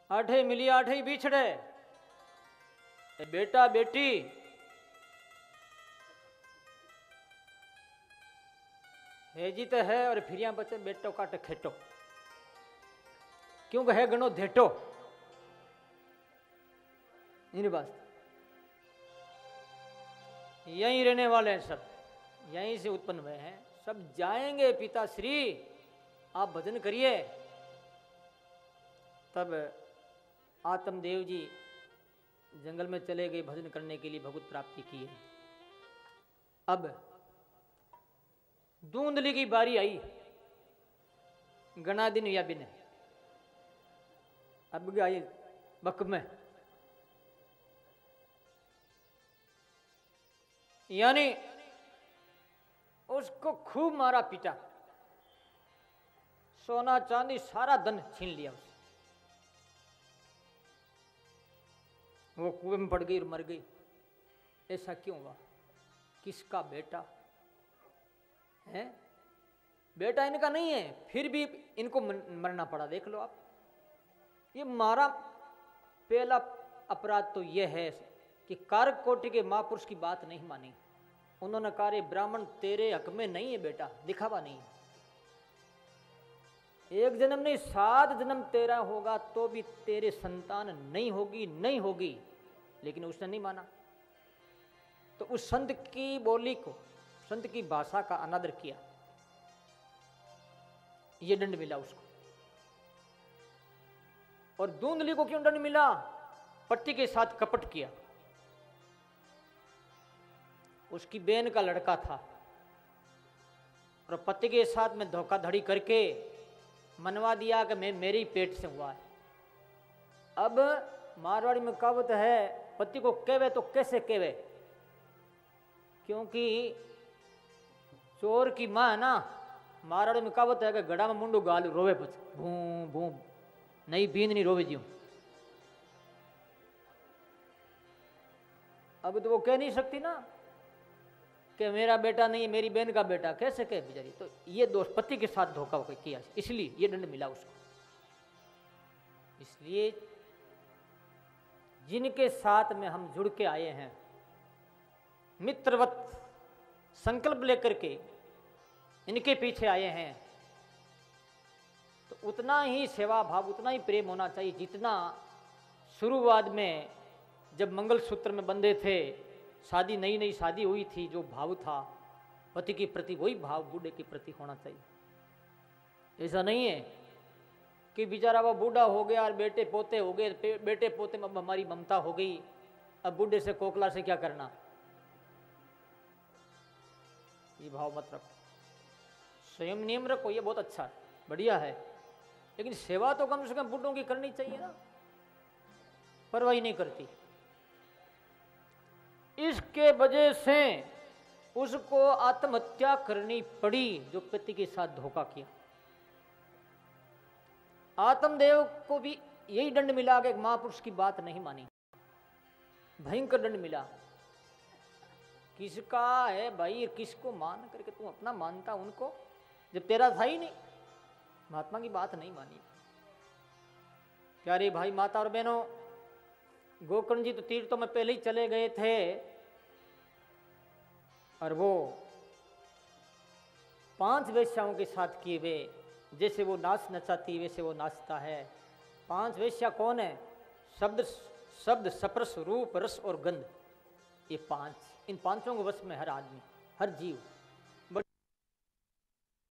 आठे मिली आठे ही बिछड़े। बेटा बेटी है जी तो है, और फिर बचे बेटो काट खेटो, क्यों है गणो धेटो। इन बात यहीं रहने वाले हैं, सब यहीं से उत्पन्न हुए हैं, सब जाएंगे पिताश्री, आप भजन करिए। तब आत्मदेव जी जंगल में चले गए भजन करने के लिए, भगवत प्राप्ति की है। अब धुंधली की बारी आई, गणा दिन या बिन, अब गई बक में, यानी उसको खूब मारा पीटा, सोना चांदी सारा धन छीन लिया उससे। वो कुएं में पड़ गई और मर गई। ऐसा क्यों हुआ? किसका बेटा है? बेटा इनका नहीं है, फिर भी इनको मरना पड़ा। देख लो आप, ये मारा। पहला अपराध तो यह है कि कारक कोटि के महापुरुष की बात नहीं मानी। उन्होंने कहा रे ब्राह्मण तेरे हक में नहीं है बेटा, दिखावा नहीं। एक जन्म नहीं 7 जन्म तेरा होगा तो भी तेरे संतान नहीं होगी, नहीं होगी। लेकिन उसने नहीं माना, तो उस संत की बोली को, संत की भाषा का अनादर किया, ये दंड मिला उसको। और धुंधली को क्यों दंड मिला? पति के साथ कपट किया। उसकी बहन का लड़का था और पति के साथ में धोखाधड़ी करके मनवा दिया कि मैं मेरी पेट से हुआ है। अब मारवाड़ी में कहावत है, पति को कहवे तो कैसे कहवे, क्योंकि चोर की मां है ना। मारवाड़ी में कहावत है कि गड़ा में मुंडू गाल रोवे पछ भू भू नहीं बींद नहीं रोवे ज्यों। अब तो वो कह नहीं सकती ना कि मेरा बेटा नहीं मेरी बहन का बेटा, कैसे कहे बेचारी। तो ये दोष पति के साथ धोखा किया, इसलिए ये दंड मिला उसको। इसलिए जिनके साथ में हम जुड़ के आए हैं, मित्रवत संकल्प लेकर के इनके पीछे आए हैं, तो उतना ही सेवा भाव, उतना ही प्रेम होना चाहिए जितना शुरुआत में जब मंगलसूत्र में बंधे थे, शादी नई नई शादी हुई थी, जो भाव था पति के प्रति वही भाव बूढ़े के प्रति होना चाहिए। ऐसा नहीं है कि बेचारा वो बूढ़ा हो गया और बेटे पोते हो गए, बेटे पोते में अब हमारी ममता हो गई, अब बूढ़े से कोकला से क्या करना। ये भाव मत रखो, स्वयं नियम रखो, ये बहुत अच्छा है, बढ़िया है। लेकिन सेवा तो कम से कम बूढ़ों की करनी चाहिए ना, परवाही नहीं करती। इसके वजह से उसको आत्महत्या करनी पड़ी, जो पति के साथ धोखा किया। आत्मदेव को भी यही दंड मिला कि एक महापुरुष की बात नहीं मानी, भयंकर दंड मिला। किसका है भाई, किसको मान करके तू अपना मानता उनको, जब तेरा था ही नहीं। महात्मा की बात नहीं मानी। प्यारे भाई माता और बहनों, गोकर्ण जी तो तीर्थों में पहले ही चले गए थे, और वो 5 वेश्याओं के साथ किए हुए, जैसे वो नाच नचाती वैसे वो नाचता है। 5 वेश्या कौन है? शब्द स्पर्श रूप रस और गंध, ये 5, इन 5 के वश में हर आदमी, हर जीव।